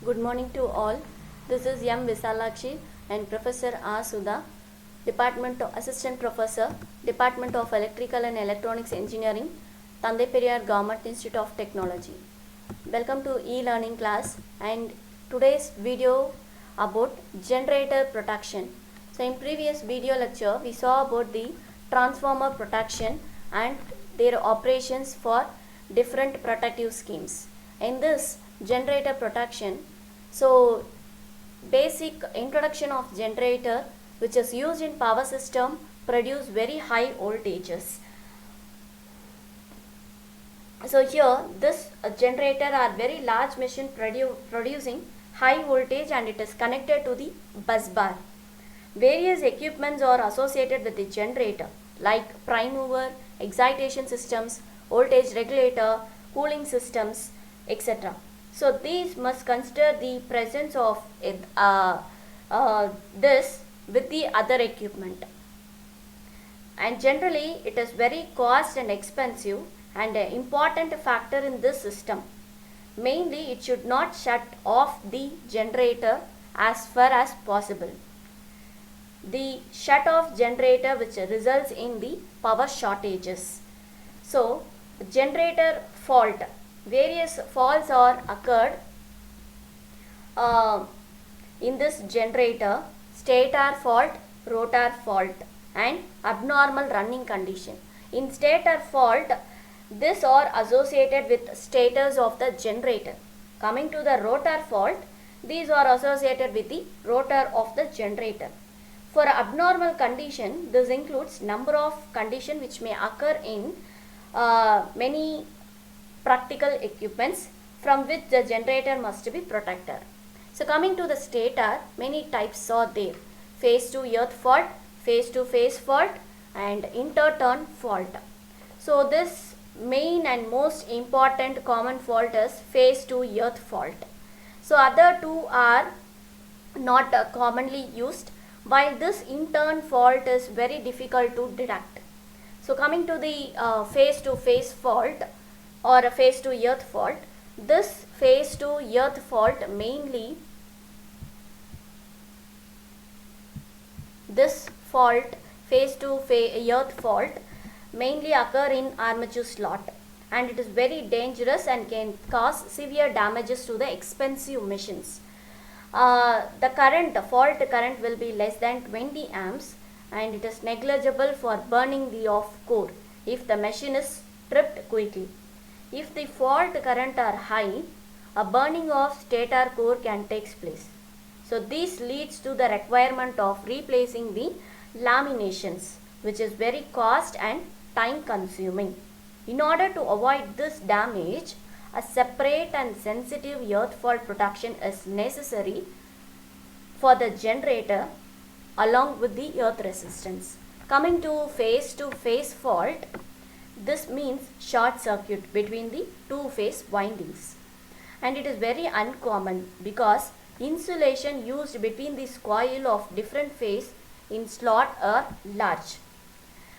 Good morning to all. This is M. Visalakshi and Professor R. Sudha, Assistant Professor, Department of Electrical and Electronics Engineering, Tandai Periyar Government Institute of Technology. Welcome to e-learning class and today's video about generator protection. So in previous video lecture we saw about the transformer protection and their operations for different protective schemes. In this generator protection, so basic introduction of generator, which is used in power system, produce very high voltages. So here this generator are very large machine producing high voltage and it is connected to the bus bar. Various equipments are associated with the generator like prime mover, excitation systems, voltage regulator, cooling systems, etc. So these must consider the presence of this with the other equipment. And generally it is very cost and expensive and an important factor in this system. Mainly it should not shut off the generator as far as possible. The shut off generator which results in the power shortages. So generator fault, various faults are occurred in this generator: stator fault, rotor fault and abnormal running condition. In stator fault, these are associated with stators of the generator. Coming to the rotor fault, these are associated with the rotor of the generator. For abnormal condition, this includes number of conditions which may occur in many practical equipments from which the generator must be protected. So coming to the stator, many types are there: phase to earth fault, phase to phase fault and interturn fault. So this main and most important common fault is phase to earth fault. So other two are not commonly used, while this interturn fault is very difficult to detect. So coming to the phase to phase fault or a phase to earth fault, this phase to earth fault mainly, this fault, phase to earth fault mainly occur in armature slot and it is very dangerous and can cause severe damages to the expensive machines. The fault current will be less than 20 amps and it is negligible for burning the off core if the machine is tripped quickly. If the fault current are high, a burning of stator core can take place. So this leads to the requirement of replacing the laminations, which is very cost and time consuming. In order to avoid this damage, a separate and sensitive earth fault protection is necessary for the generator along with the earth resistance. Coming to phase fault, this means short circuit between the two phase windings. And it is very uncommon because insulation used between this coil of different phase in slot are large.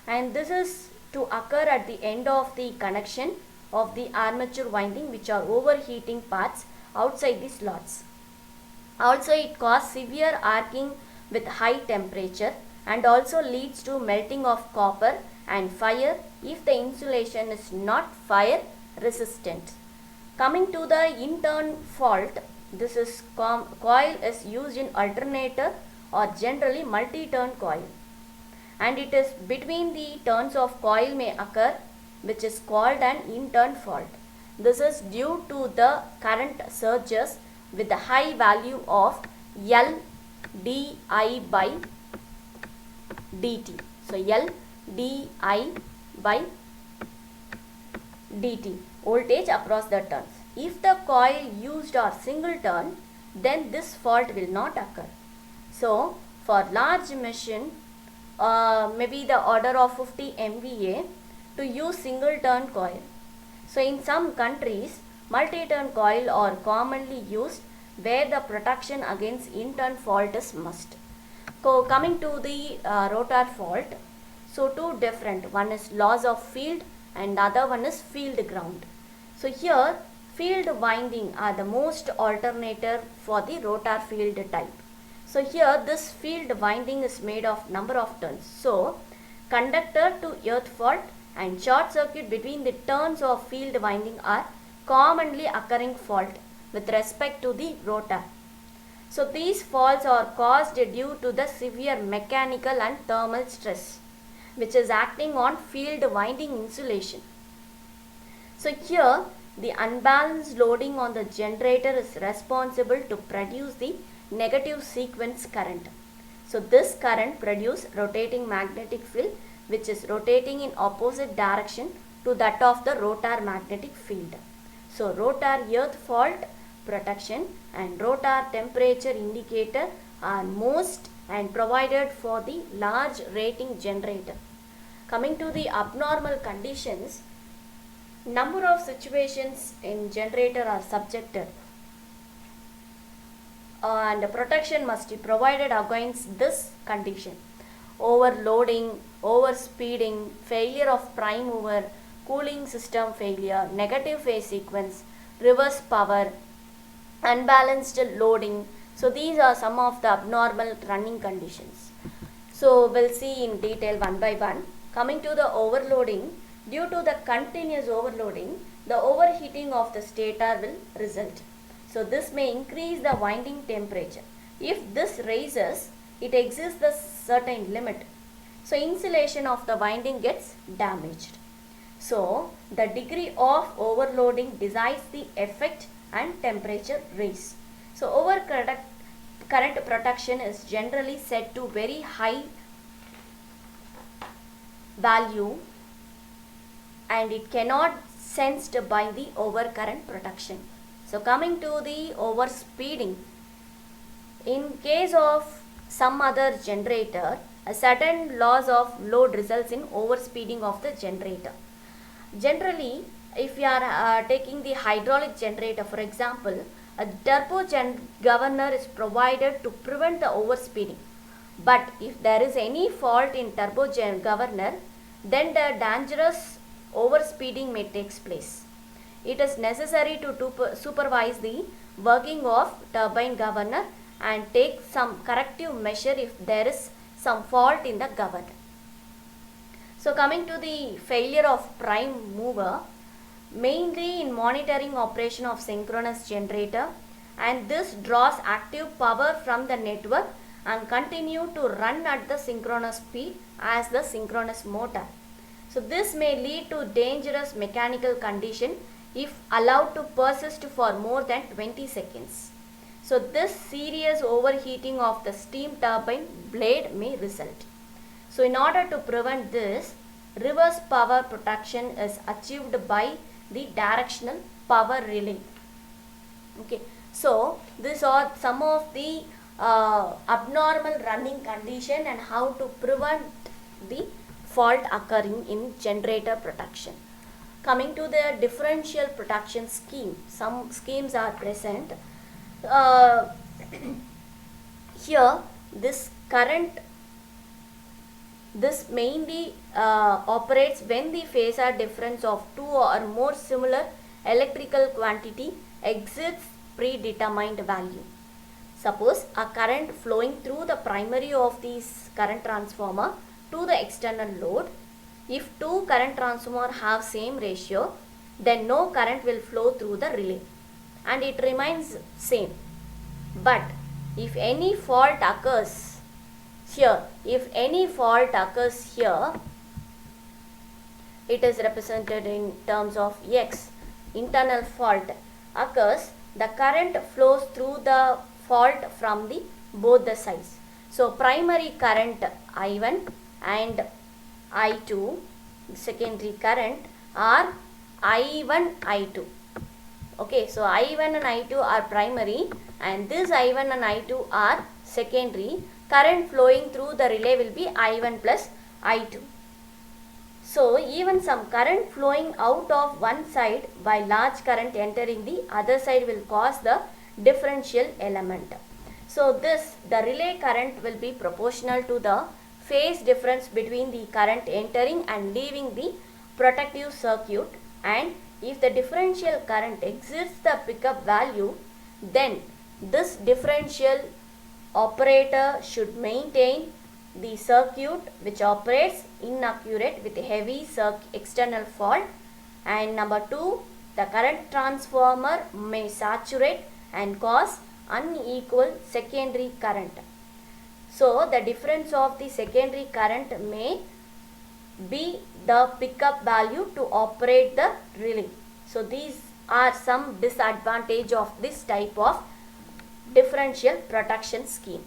And this is to occur at the end of the connection of the armature winding, which are overheating parts outside the slots. Also it causes severe arcing with high temperature and also leads to melting of copper and fire if the insulation is not fire resistant. Coming to the interturn fault, this is coil is used in alternator or generally multi-turn coil, and it is between the turns of coil may occur, which is called an interturn fault. This is due to the current surges with a high value of L di by dt. So L di by dt, voltage across the turns. If the coil used are single turn, then this fault will not occur. So for large machine, maybe the order of 50 MVA, to use single turn coil. So in some countries, multi-turn coil are commonly used where the protection against interturn fault is must. So coming to the rotor fault, so two different, one is loss of field and other one is field ground. So here field winding are the most alternative for the rotor field type. So here this field winding is made of number of turns. So conductor to earth fault and short circuit between the turns of field winding are commonly occurring fault with respect to the rotor. So these faults are caused due to the severe mechanical and thermal stress which is acting on field winding insulation. So here the unbalanced loading on the generator is responsible to produce the negative sequence current. So this current produces rotating magnetic field which is rotating in opposite direction to that of the rotor magnetic field. So rotor earth fault protection and rotor temperature indicator are most and provided for the large rating generator. Coming to the abnormal conditions, number of situations in generator are subjected and protection must be provided against this condition: overloading, overspeeding, failure of prime mover, cooling system failure, negative phase sequence, reverse power, unbalanced loading. So these are some of the abnormal running conditions. So we'll see in detail one by one. Coming to the overloading, due to the continuous overloading, the overheating of the stator will result. So this may increase the winding temperature. If this raises, it exceeds the certain limit. So insulation of the winding gets damaged. So the degree of overloading decides the effect and temperature raise. So overcurrent protection is generally set to very high value and it cannot sensed by the overcurrent protection. So coming to the overspeeding, in case of some other generator, a sudden loss of load results in overspeeding of the generator. Generally, if you are taking the hydraulic generator, for example, a turbo governor is provided to prevent the overspeeding. But if there is any fault in turbo governor, then the dangerous overspeeding may take place. It is necessary to supervise the working of turbine governor and take some corrective measure if there is some fault in the governor. So coming to the failure of prime mover, mainly in monitoring operation of synchronous generator, and this draws active power from the network and continue to run at the synchronous speed as the synchronous motor. So this may lead to dangerous mechanical condition if allowed to persist for more than 20 seconds. So this serious overheating of the steam turbine blade may result. So in order to prevent this, reverse power protection is achieved by the directional power relay. Okay, so these are some of the abnormal running condition and how to prevent the fault occurring in generator protection. Coming to the differential protection scheme, some schemes are present. Here this mainly operates when the phasor difference of two or more similar electrical quantity exceeds predetermined value. Suppose a current flowing through the primary of this current transformer to the external load. If two current transformers have same ratio, then no current will flow through the relay and it remains same. But if any fault occurs here, it is represented in terms of X. Internal fault occurs, the current flows through the fault from the both the sides. So primary current I1 and I2, secondary current are I1, I2. Okay, so I1 and I2 are primary and this I1 and I2 are secondary. Current flowing through the relay will be I1 plus I2. So even some current flowing out of one side while large current entering the other side will cause the differential element. So the relay current will be proportional to the phase difference between the current entering and leaving the protective circuit, and if the differential current exceeds the pickup value, then this differential operator should maintain the circuit which operates inaccurate with heavy external fault. And number 2, the current transformer may saturate and cause unequal secondary current. So the difference of the secondary current may be the pickup value to operate the relay. So these are some disadvantage of this type of differential protection scheme.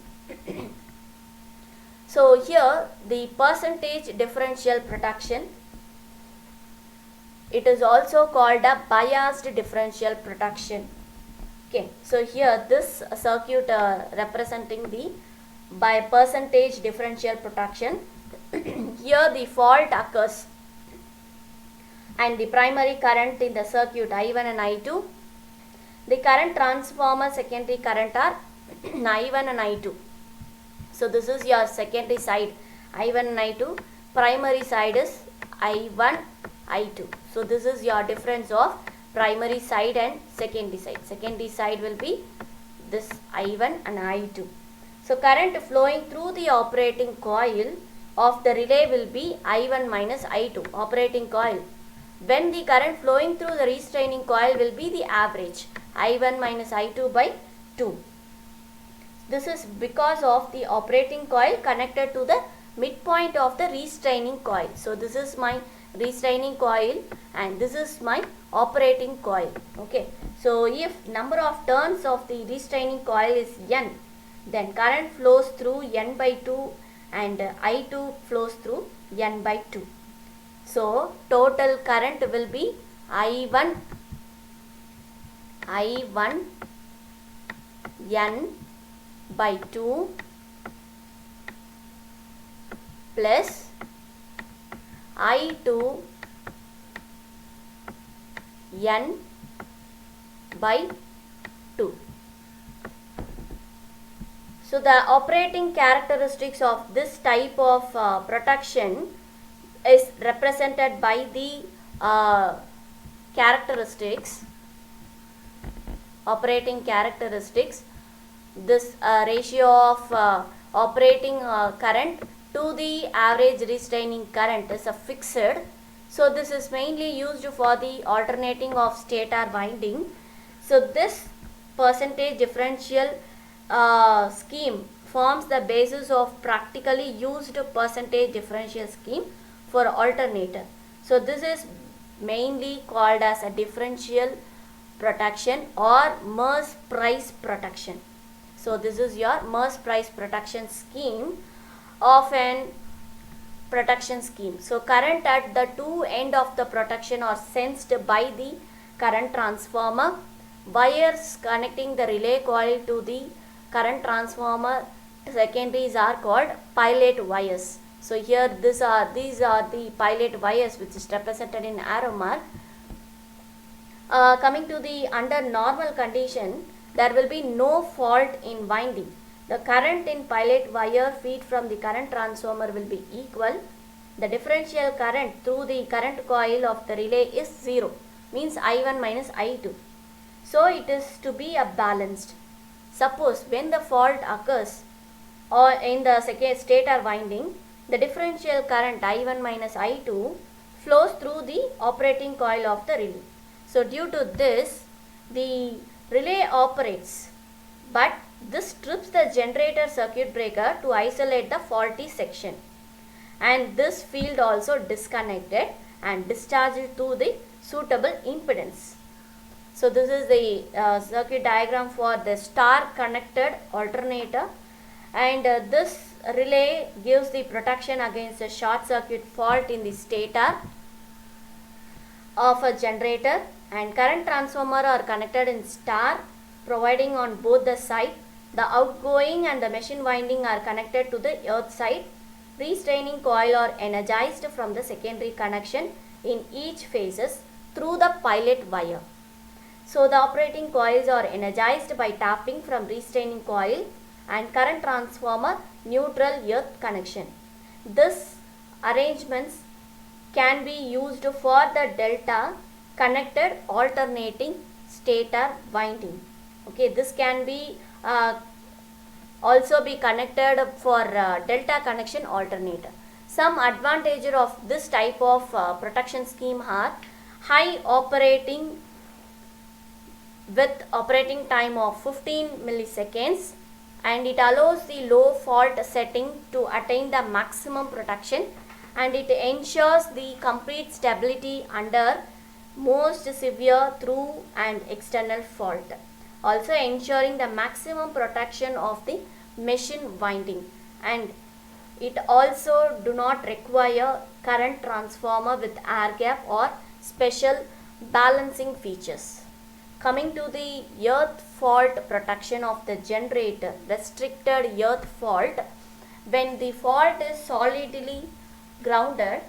So here the percentage differential protection, it is also called a biased differential protection. Okay, so here this circuit representing the by percentage differential protection. Here the fault occurs and the primary current in the circuit I1 and I2. The current transformer secondary current are I1 and I2. So this is your secondary side I1 and I2. Primary side is I1, I2. So this is your difference of primary side and secondary side. Secondary side will be this I1 and I2. So current flowing through the operating coil of the relay will be I1 minus I2, operating coil. When the current flowing through the restraining coil will be the average, I1 minus I2 by 2. This is because of the operating coil connected to the midpoint of the restraining coil. So this is my restraining coil and this is my operating coil. Okay. So if number of turns of the restraining coil is N, then current flows through N by 2 and I2 flows through N by 2. So total current will be I1 N by 2 plus I2 N by 2. So the operating characteristics of this type of protection is represented by the operating characteristics. This ratio of operating current to the average restraining current is a fixed. So this is mainly used for the alternating of stator winding. So this percentage differential scheme forms the basis of practically used percentage differential scheme for alternator. So this is mainly called as a differential protection or Merz price protection. So this is your Merz price protection scheme of an protection scheme. So current at the two end of the protection are sensed by the current transformer. Wires connecting the relay coil to the current transformer secondaries are called pilot wires. So here these are the pilot wires which is represented in arrow mark. Coming to the under normal condition, there will be no fault in winding. The current in pilot wire feed from the current transformer will be equal. The differential current through the current coil of the relay is 0, means I1 minus I2. So it is to be a balanced. Suppose when the fault occurs or in the second stator winding, the differential current I1 minus I2 flows through the operating coil of the relay. So due to this, the relay operates, but this trips the generator circuit breaker to isolate the faulty section, and this field also disconnected and discharged to the suitable impedance. So this is the circuit diagram for the star connected alternator, and this relay gives the protection against a short circuit fault in the stator of a generator, and current transformer are connected in star, providing on both the side. The outgoing and the machine winding are connected to the earth side. Restraining coil are energized from the secondary connection in each phases through the pilot wire. So the operating coils are energized by tapping from restraining coil and current transformer neutral earth connection. This arrangements can be used for the delta connected alternating stator winding. Okay, this can be also be connected for delta connection alternator. Some advantage of this type of protection scheme are high operating with operating time of 15 milliseconds, and it allows the low fault setting to attain the maximum protection, and it ensures the complete stability under most severe through and external fault, also ensuring the maximum protection of the machine winding. And it also do not require current transformer with air gap or special balancing features. Coming to the earth fault protection of the generator, restricted earth fault. When the fault is solidly grounded,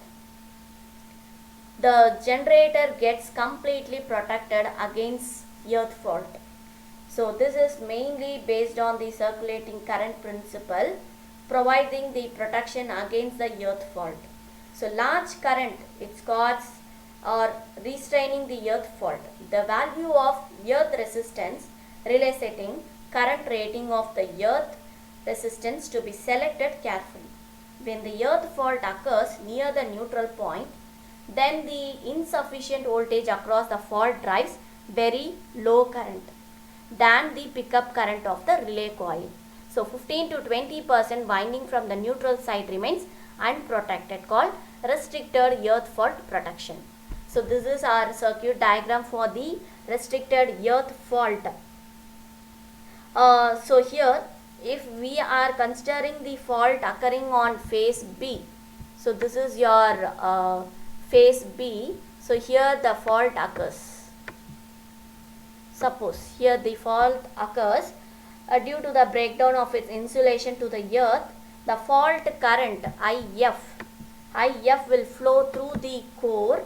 the generator gets completely protected against earth fault. So this is mainly based on the circulating current principle, providing the protection against the earth fault. So large current, its cause or restraining the earth fault. The value of earth resistance, relay setting, current rating of the earth resistance to be selected carefully. When the earth fault occurs near the neutral point, then the insufficient voltage across the fault drives very low current than the pickup current of the relay coil. So 15 to 20% winding from the neutral side remains unprotected, called restricted earth fault protection. So this is our circuit diagram for the restricted earth fault. So here, if we are considering the fault occurring on phase B, so this is your phase B. So here the fault occurs. Suppose here the fault occurs due to the breakdown of its insulation to the earth. The fault current IF will flow through the core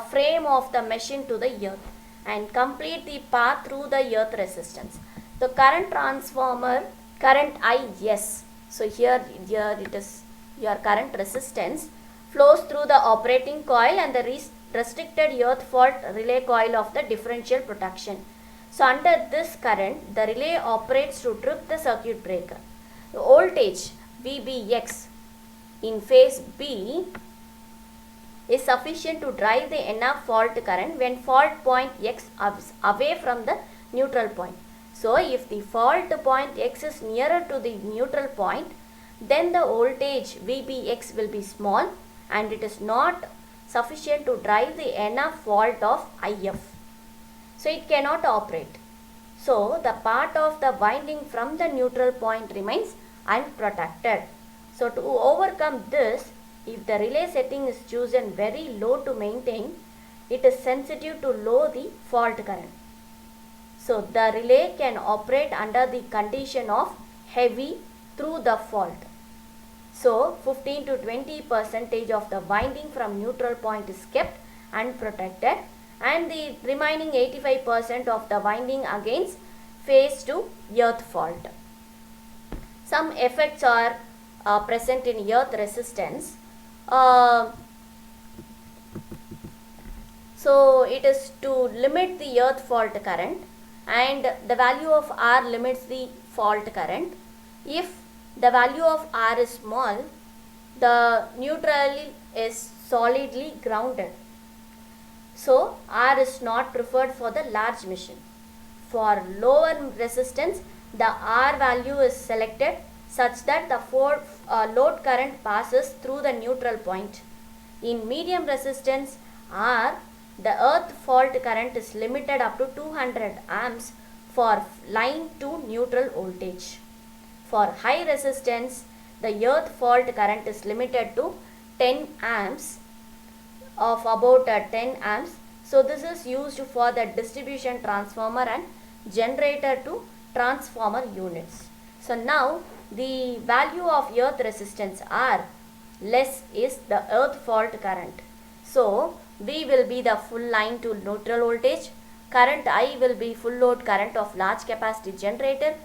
frame of the machine to the earth and complete the path through the earth resistance. The current transformer current IS, so here it is your current resistance, flows through the operating coil and the restricted earth fault relay coil of the differential protection. So under this current, the relay operates to trip the circuit breaker. The voltage VBX in phase B is sufficient to drive the enough fault current when fault point X is away from the neutral point. So if the fault point X is nearer to the neutral point, then the voltage VBX will be small and it is not sufficient to drive the enough fault of IF. So it cannot operate. So the part of the winding from the neutral point remains unprotected. So to overcome this, if the relay setting is chosen very low to maintain, it is sensitive to low the fault current. So the relay can operate under the condition of heavy through the fault. So 15 to 20% of the winding from neutral point is kept unprotected and the remaining 85% of the winding against phase to earth fault. Some effects are present in earth resistance. So it is to limit the earth fault current, and the value of R limits the fault current. If the value of R is small, the neutral is solidly grounded. So R is not preferred for the large machine. For lower resistance, the R value is selected such that the load current passes through the neutral point. In medium resistance R, the earth fault current is limited up to 200 amps for line to neutral voltage. For high resistance, the earth fault current is limited to 10 amps of about 10 amps. So this is used for the distribution transformer and generator to transformer units. So now the value of earth resistance R less is the earth fault current. So V will be the full line to neutral voltage. Current I will be full load current of large capacity generator.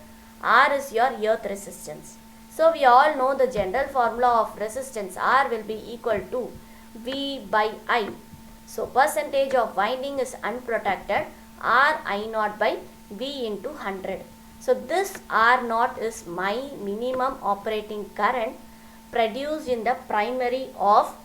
R is your earth resistance. So we all know the general formula of resistance R will be equal to V by I. So percentage of winding is unprotected, R I naught by V into 100. So this R naught is my minimum operating current produced in the primary of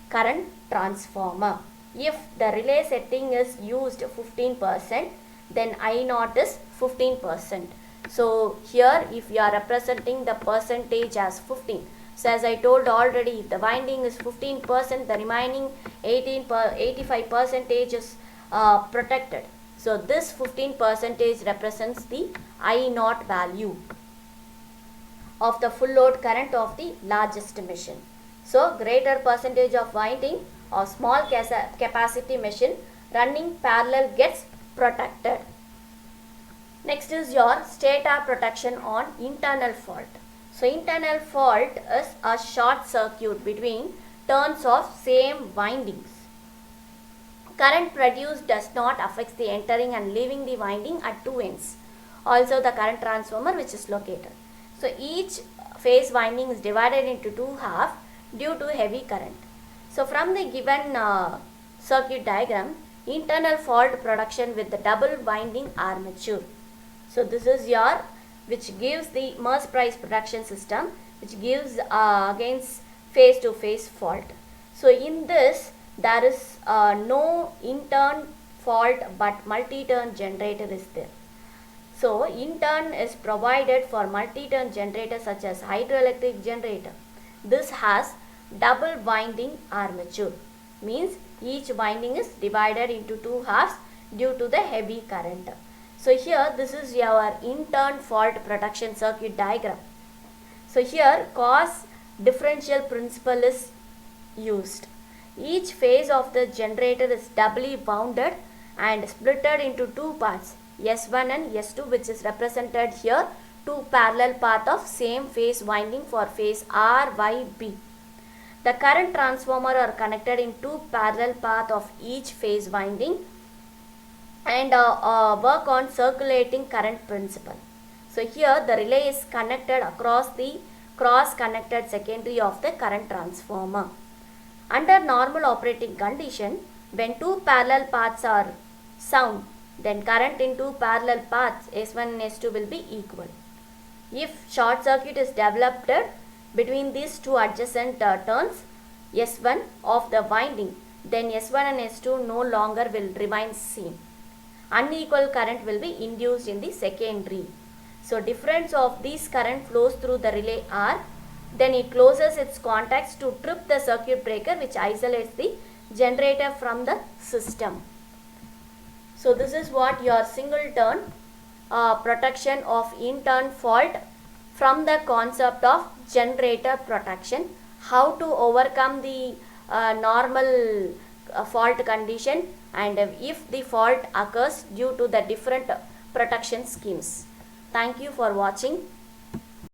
current transformer. If the relay setting is used 15%, then I naught is 15%. So here if you are representing the percentage as 15. So as I told already, if the winding is 15%, the remaining 85% is protected. So this 15% represents the I naught value of the full load current of the largest machine. So greater percentage of winding of small capacity machine running parallel gets protected. Next is your stator protection on internal fault. So internal fault is a short circuit between turns of same windings. Current produced does not affect the entering and leaving the winding at two ends. Also the current transformer which is located. So each phase winding is divided into two halves due to heavy current. So from the given circuit diagram, internal fault production with the double winding armature. So this is your which gives the Merz Price production system, which gives against phase to phase fault. So in this there is no in-turn fault but multi-turn generator is there. So in-turn is provided for multi-turn generator such as hydroelectric generator. This has double winding armature, means each winding is divided into two halves due to the heavy current. So here this is your in-turn fault protection circuit diagram. So here cause differential principle is used. Each phase of the generator is doubly wounded and splitted into two parts, S1 and S2, which is represented here, two parallel path of same phase winding for phase R, Y, B. The current transformer are connected in two parallel path of each phase winding and work on circulating current principle. So here the relay is connected across the cross connected secondary of the current transformer. Under normal operating condition, when two parallel paths are sound, then current in two parallel paths S1 and S2 will be equal. If short circuit is developed between these two adjacent turns S1 of the winding, then S1 and S2 no longer will remain same. Unequal current will be induced in the secondary. So difference of these current flows through the relay R. Then it closes its contacts to trip the circuit breaker which isolates the generator from the system. So this is what your single turn protection of in-turn fault from the concept of generator protection. How to overcome the normal fault condition and if the fault occurs due to the different protection schemes. Thank you for watching.